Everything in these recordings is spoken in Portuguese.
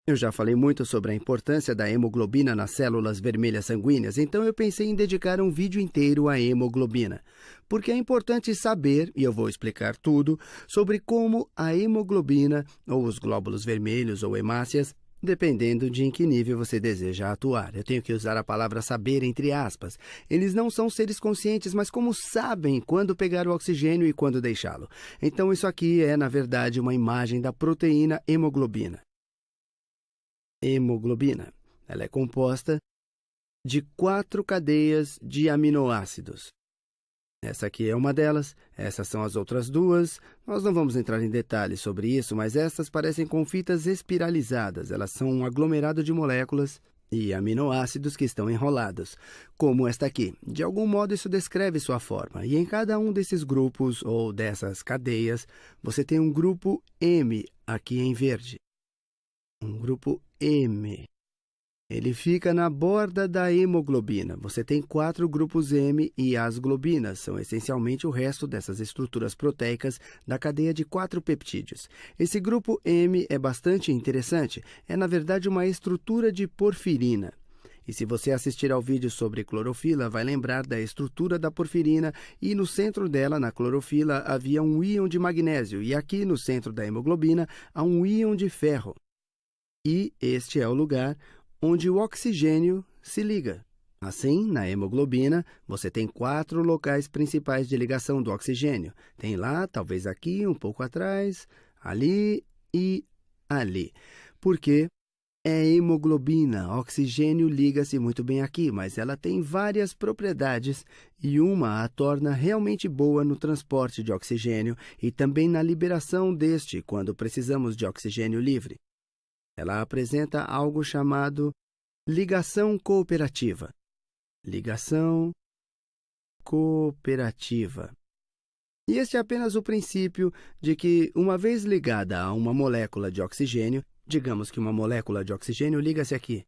Eu já falei muito sobre a importância da hemoglobina nas células vermelhas sanguíneas, então eu pensei em dedicar um vídeo inteiro à hemoglobina. Porque é importante saber, e eu vou explicar tudo, sobre como a hemoglobina, ou os glóbulos vermelhos ou hemácias, dependendo de em que nível você deseja atuar. Eu tenho que usar a palavra saber entre aspas. Eles não são seres conscientes, mas como sabem quando pegar o oxigênio e quando deixá-lo. Então isso aqui é, na verdade, uma imagem da proteína hemoglobina. Hemoglobina. Ela é composta de 4 cadeias de aminoácidos. Essa aqui é uma delas, essas são as outras duas. Nós não vamos entrar em detalhes sobre isso, mas estas parecem com fitas espiralizadas. Elas são um aglomerado de moléculas e aminoácidos que estão enrolados, como esta aqui. De algum modo, isso descreve sua forma. E em cada um desses grupos, ou dessas cadeias, você tem um grupo M, aqui em verde. Um grupo M. Ele fica na borda da hemoglobina. Você tem 4 grupos M e as globinas são essencialmente o resto dessas estruturas proteicas da cadeia de 4 peptídeos. Esse grupo M é bastante interessante. É, na verdade, uma estrutura de porfirina. E se você assistir ao vídeo sobre clorofila, vai lembrar da estrutura da porfirina e no centro dela, na clorofila, havia um íon de magnésio e aqui no centro da hemoglobina há um íon de ferro. E este é o lugar onde o oxigênio se liga. Assim, na hemoglobina, você tem 4 locais principais de ligação do oxigênio. Tem lá, talvez aqui, um pouco atrás, ali e ali. Porque é hemoglobina, oxigênio liga-se muito bem aqui, mas ela tem várias propriedades e uma a torna realmente boa no transporte de oxigênio e também na liberação deste quando precisamos de oxigênio livre. Ela apresenta algo chamado ligação cooperativa. Ligação cooperativa. E este é apenas o princípio de que, uma vez ligada a uma molécula de oxigênio, digamos que uma molécula de oxigênio liga-se aqui.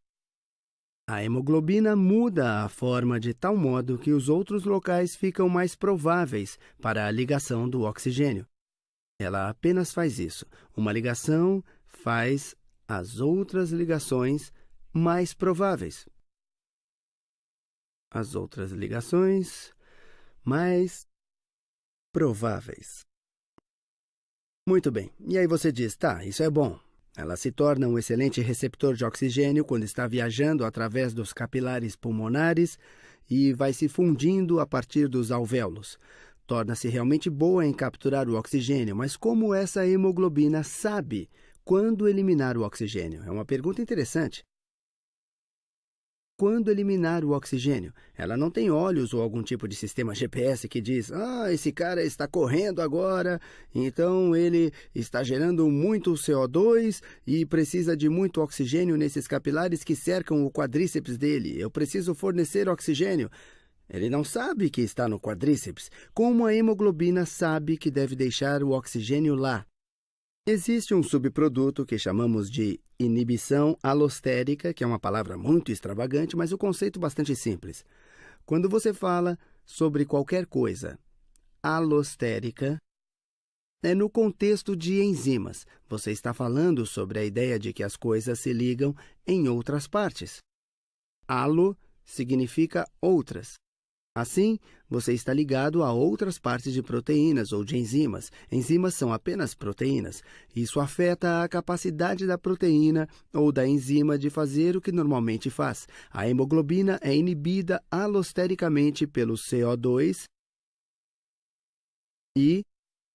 A hemoglobina muda a forma de tal modo que os outros locais ficam mais prováveis para a ligação do oxigênio. Ela apenas faz isso. Uma ligação faz as outras ligações mais prováveis. As outras ligações mais prováveis. Muito bem. E aí você diz, tá, isso é bom. Ela se torna um excelente receptor de oxigênio quando está viajando através dos capilares pulmonares e vai se fundindo a partir dos alvéolos. Torna-se realmente boa em capturar o oxigênio, mas como essa hemoglobina sabe quando eliminar o oxigênio? É uma pergunta interessante. Quando eliminar o oxigênio? Ela não tem olhos ou algum tipo de sistema GPS que diz esse cara está correndo agora, então ele está gerando muito CO2 e precisa de muito oxigênio nesses capilares que cercam o quadríceps dele. Eu preciso fornecer oxigênio. Ele não sabe que está no quadríceps. Como a hemoglobina sabe que deve deixar o oxigênio lá? Existe um subproduto que chamamos de inibição alostérica, que é uma palavra muito extravagante, mas o conceito bastante simples. Quando você fala sobre qualquer coisa alostérica, é no contexto de enzimas. Você está falando sobre a ideia de que as coisas se ligam em outras partes. Alo significa outras. Assim, você está ligado a outras partes de proteínas ou de enzimas. Enzimas são apenas proteínas. Isso afeta a capacidade da proteína ou da enzima de fazer o que normalmente faz. A hemoglobina é inibida alostericamente pelo CO2 e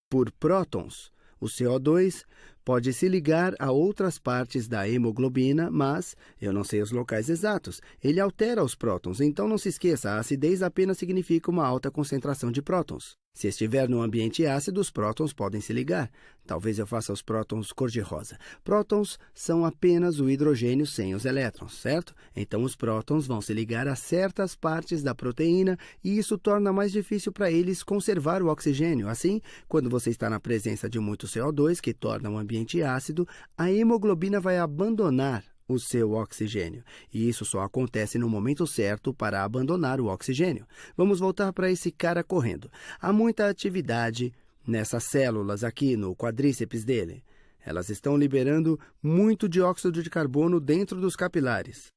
por prótons. O CO2 pode se ligar a outras partes da hemoglobina, mas eu não sei os locais exatos. Ele altera os prótons, então não se esqueça, a acidez apenas significa uma alta concentração de prótons. Se estiver no ambiente ácido, os prótons podem se ligar. Talvez eu faça os prótons cor-de-rosa. Prótons são apenas o hidrogênio sem os elétrons, certo? Então os prótons vão se ligar a certas partes da proteína e isso torna mais difícil para eles conservar o oxigênio. Assim, quando você está na presença de muito CO2, que torna o ambiente ácido, a hemoglobina vai abandonar o seu oxigênio. E isso só acontece no momento certo para abandonar o oxigênio. Vamos voltar para esse cara correndo. Há muita atividade nessas células aqui no quadríceps dele. Elas estão liberando muito dióxido de carbono dentro dos capilares.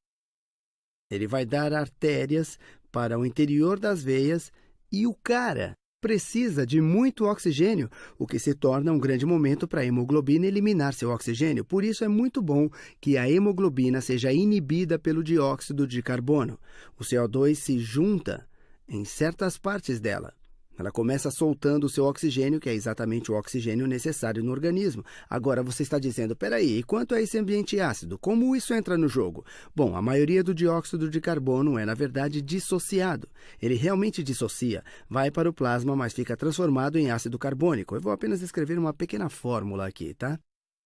Ele vai dar artérias para o interior das veias e o cara precisa de muito oxigênio, o que se torna um grande momento para a hemoglobina eliminar seu oxigênio. Por isso é muito bom que a hemoglobina seja inibida pelo dióxido de carbono. O CO2 se junta em certas partes dela. Ela começa soltando o seu oxigênio, que é exatamente o oxigênio necessário no organismo. Agora você está dizendo, peraí, e quanto a esse ambiente ácido? Como isso entra no jogo? Bom, a maioria do dióxido de carbono é, na verdade, dissociado. Ele realmente dissocia, vai para o plasma, mas fica transformado em ácido carbônico. Eu vou apenas escrever uma pequena fórmula aqui, tá?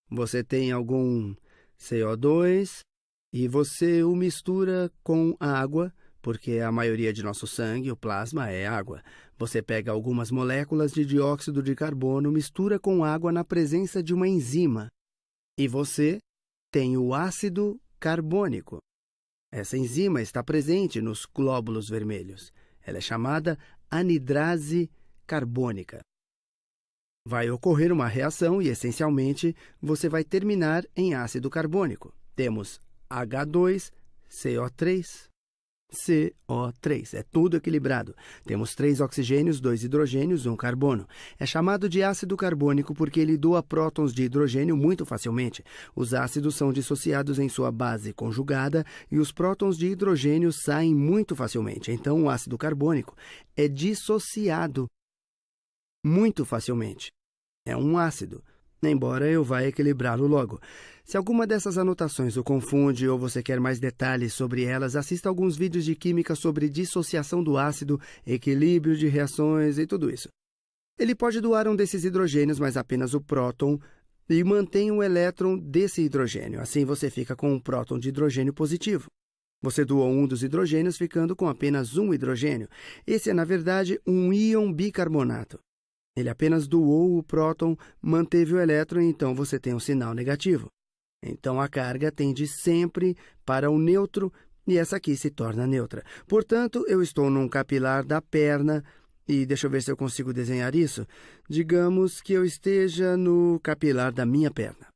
Você tem algum CO2 e você o mistura com água, porque a maioria de nosso sangue, o plasma, é água. Você pega algumas moléculas de dióxido de carbono, mistura com água na presença de uma enzima. E você tem o ácido carbônico. Essa enzima está presente nos glóbulos vermelhos. Ela é chamada anidrase carbônica. Vai ocorrer uma reação e, essencialmente, você vai terminar em ácido carbônico. Temos H2CO3. CO3. É tudo equilibrado. Temos 3 oxigênios, 2 hidrogênios, 1 carbono. É chamado de ácido carbônico porque ele doa prótons de hidrogênio muito facilmente. Os ácidos são dissociados em sua base conjugada e os prótons de hidrogênio saem muito facilmente. Então, o ácido carbônico é dissociado muito facilmente. É um ácido, embora eu vá equilibrá-lo logo. Se alguma dessas anotações o confunde ou você quer mais detalhes sobre elas, assista alguns vídeos de química sobre dissociação do ácido, equilíbrio de reações e tudo isso. Ele pode doar um desses hidrogênios, mas apenas o próton, e mantém o elétron desse hidrogênio. Assim você fica com um próton de hidrogênio positivo. Você doou um dos hidrogênios, ficando com apenas um hidrogênio. Esse é, na verdade, um íon bicarbonato. Ele apenas doou o próton, manteve o elétron, então você tem um sinal negativo. Então a carga tende sempre para o neutro e essa aqui se torna neutra. Portanto, eu estou num capilar da perna e deixa eu ver se eu consigo desenhar isso. Digamos que eu esteja no capilar da minha perna.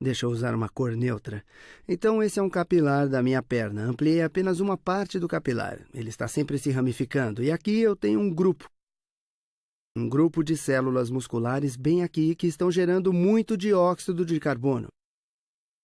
Deixa eu usar uma cor neutra. Então esse é um capilar da minha perna. Ampliei apenas uma parte do capilar. Ele está sempre se ramificando. E aqui eu tenho um grupo. Um grupo de células musculares bem aqui que estão gerando muito dióxido de carbono.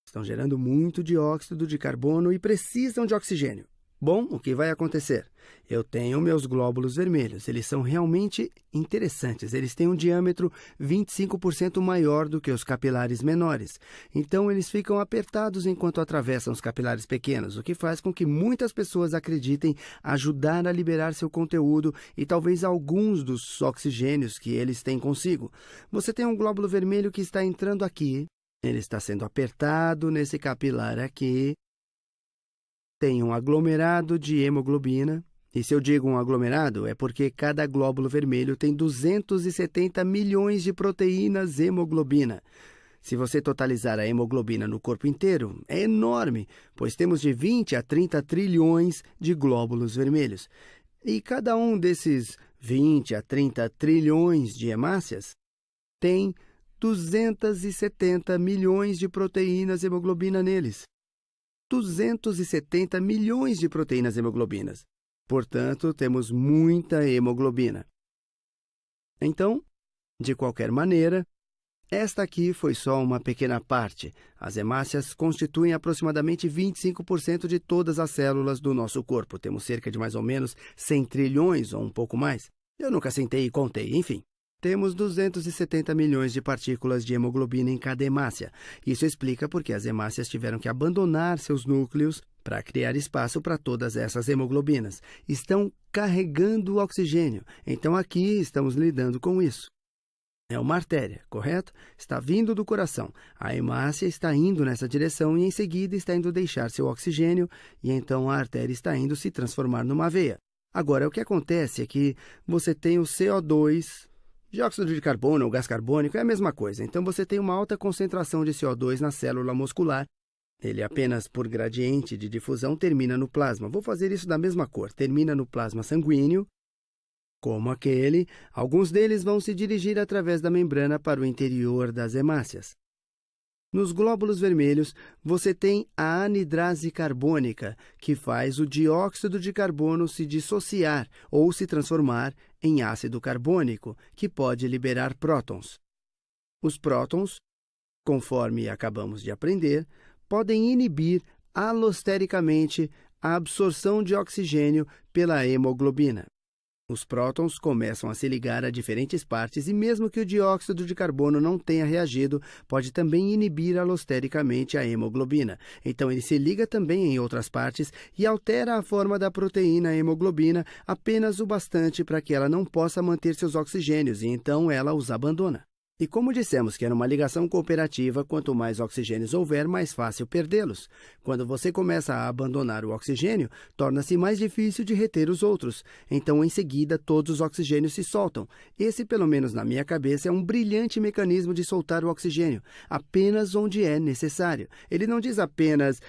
Estão gerando muito dióxido de carbono e precisam de oxigênio. Bom, o que vai acontecer? Eu tenho meus glóbulos vermelhos. Eles são realmente interessantes. Eles têm um diâmetro 25% maior do que os capilares menores. Então, eles ficam apertados enquanto atravessam os capilares pequenos, o que faz com que muitas pessoas acreditem ajudar a liberar seu conteúdo e talvez alguns dos oxigênios que eles têm consigo. Você tem um glóbulo vermelho que está entrando aqui. Ele está sendo apertado nesse capilar aqui. Tem um aglomerado de hemoglobina. E se eu digo um aglomerado, é porque cada glóbulo vermelho tem 270 milhões de proteínas hemoglobina. Se você totalizar a hemoglobina no corpo inteiro, é enorme, pois temos de 20 a 30 trilhões de glóbulos vermelhos. E cada um desses 20 a 30 trilhões de hemácias tem 270 milhões de proteínas hemoglobina neles. 270 milhões de proteínas hemoglobinas. Portanto, temos muita hemoglobina. Então, de qualquer maneira, esta aqui foi só uma pequena parte. As hemácias constituem aproximadamente 25% de todas as células do nosso corpo. Temos cerca de mais ou menos 100 trilhões ou um pouco mais. Eu nunca sentei e contei, enfim. Temos 270 milhões de partículas de hemoglobina em cada hemácia. Isso explica porque as hemácias tiveram que abandonar seus núcleos para criar espaço para todas essas hemoglobinas. Estão carregando o oxigênio. Então aqui estamos lidando com isso. É uma artéria, correto? Está vindo do coração. A hemácia está indo nessa direção e em seguida está indo deixar seu oxigênio e então a artéria está indo se transformar numa veia. Agora, o que acontece é que você tem o CO2... Dióxido de carbono ou gás carbônico é a mesma coisa. Então, você tem uma alta concentração de CO2 na célula muscular. Ele apenas por gradiente de difusão termina no plasma. Vou fazer isso da mesma cor. Termina no plasma sanguíneo, como aquele. Alguns deles vão se dirigir através da membrana para o interior das hemácias. Nos glóbulos vermelhos, você tem a anidrase carbônica, que faz o dióxido de carbono se dissociar ou se transformar em ácido carbônico, que pode liberar prótons. Os prótons, conforme acabamos de aprender, podem inibir alostericamente a absorção de oxigênio pela hemoglobina. Os prótons começam a se ligar a diferentes partes e mesmo que o dióxido de carbono não tenha reagido, pode também inibir alostericamente a hemoglobina. Então, ele se liga também em outras partes e altera a forma da proteína hemoglobina apenas o bastante para que ela não possa manter seus oxigênios e então ela os abandona. E como dissemos que era uma ligação cooperativa, quanto mais oxigênios houver, mais fácil perdê-los. Quando você começa a abandonar o oxigênio, torna-se mais difícil de reter os outros. Então, em seguida, todos os oxigênios se soltam. Esse, pelo menos na minha cabeça, é um brilhante mecanismo de soltar o oxigênio, apenas onde é necessário. Ele não diz apenas,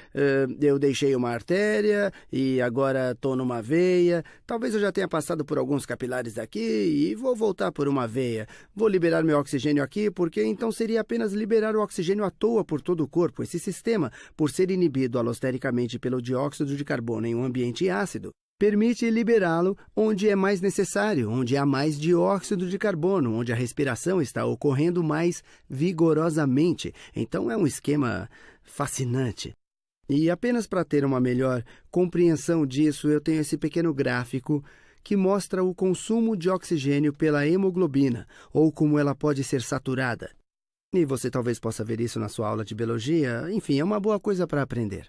eu deixei uma artéria e agora estou numa veia, talvez eu já tenha passado por alguns capilares aqui e vou voltar por uma veia. Vou liberar meu oxigênio aqui, porque então seria apenas liberar o oxigênio à toa por todo o corpo. Esse sistema, por ser inibido alostericamente pelo dióxido de carbono em um ambiente ácido, permite liberá-lo onde é mais necessário, onde há mais dióxido de carbono, onde a respiração está ocorrendo mais vigorosamente. Então é um esquema fascinante. E apenas para ter uma melhor compreensão disso, eu tenho esse pequeno gráfico que mostra o consumo de oxigênio pela hemoglobina, ou como ela pode ser saturada. E você talvez possa ver isso na sua aula de biologia, enfim, é uma boa coisa para aprender.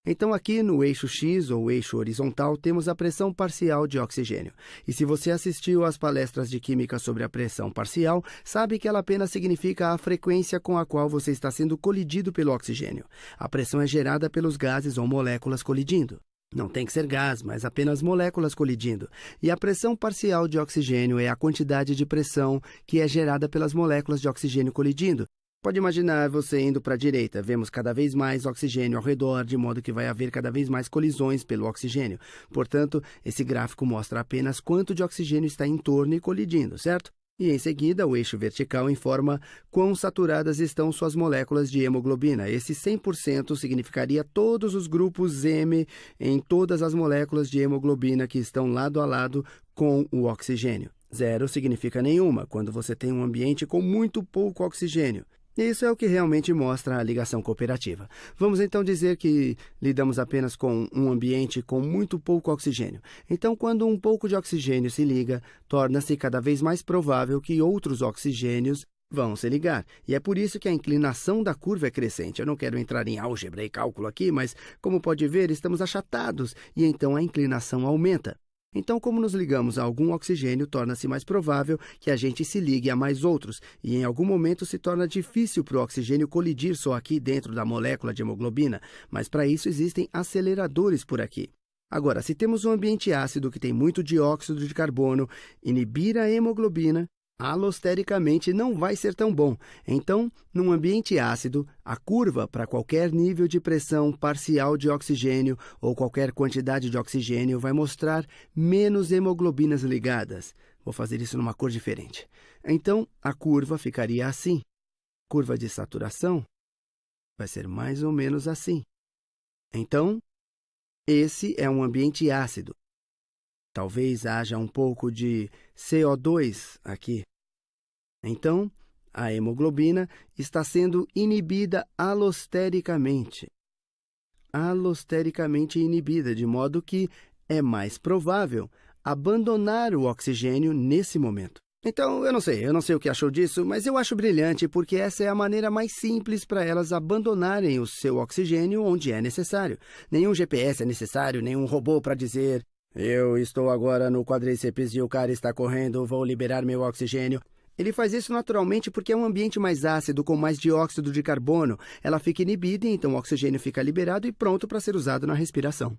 Então, aqui no eixo X, ou eixo horizontal, temos a pressão parcial de oxigênio. E se você assistiu às palestras de química sobre a pressão parcial, sabe que ela apenas significa a frequência com a qual você está sendo colidido pelo oxigênio. A pressão é gerada pelos gases ou moléculas colidindo. Não tem que ser gás, mas apenas moléculas colidindo. E a pressão parcial de oxigênio é a quantidade de pressão que é gerada pelas moléculas de oxigênio colidindo. Pode imaginar você indo para a direita. Vemos cada vez mais oxigênio ao redor, de modo que vai haver cada vez mais colisões pelo oxigênio. Portanto, esse gráfico mostra apenas quanto de oxigênio está em torno e colidindo, certo? E, em seguida, o eixo vertical informa quão saturadas estão suas moléculas de hemoglobina. Esse 100% significaria todos os grupos M em todas as moléculas de hemoglobina que estão lado a lado com o oxigênio. 0 significa nenhuma, quando você tem um ambiente com muito pouco oxigênio. Isso é o que realmente mostra a ligação cooperativa. Vamos então dizer que lidamos apenas com um ambiente com muito pouco oxigênio. Então, quando um pouco de oxigênio se liga, torna-se cada vez mais provável que outros oxigênios vão se ligar. E é por isso que a inclinação da curva é crescente. Eu não quero entrar em álgebra e cálculo aqui, mas, como pode ver, estamos achatados e então a inclinação aumenta. Então, como nos ligamos a algum oxigênio, torna-se mais provável que a gente se ligue a mais outros, e em algum momento se torna difícil para o oxigênio colidir só aqui dentro da molécula de hemoglobina, mas para isso existem aceleradores por aqui. Agora, se temos um ambiente ácido que tem muito dióxido de carbono, inibir a hemoglobina alostericamente não vai ser tão bom. Então, num ambiente ácido, a curva para qualquer nível de pressão parcial de oxigênio ou qualquer quantidade de oxigênio vai mostrar menos hemoglobinas ligadas. Vou fazer isso numa cor diferente. Então, a curva ficaria assim. Curva de saturação vai ser mais ou menos assim. Então, esse é um ambiente ácido. Talvez haja um pouco de CO2 aqui. Então, a hemoglobina está sendo inibida alostericamente. Alostericamente inibida, de modo que é mais provável abandonar o oxigênio nesse momento. Então, eu não sei o que achou disso, mas eu acho brilhante porque essa é a maneira mais simples para elas abandonarem o seu oxigênio onde é necessário. Nenhum GPS é necessário, nenhum robô para dizer: eu estou agora no quadríceps e o cara está correndo, vou liberar meu oxigênio. Ele faz isso naturalmente porque é um ambiente mais ácido, com mais dióxido de carbono. Ela fica inibida e então o oxigênio fica liberado e pronto para ser usado na respiração.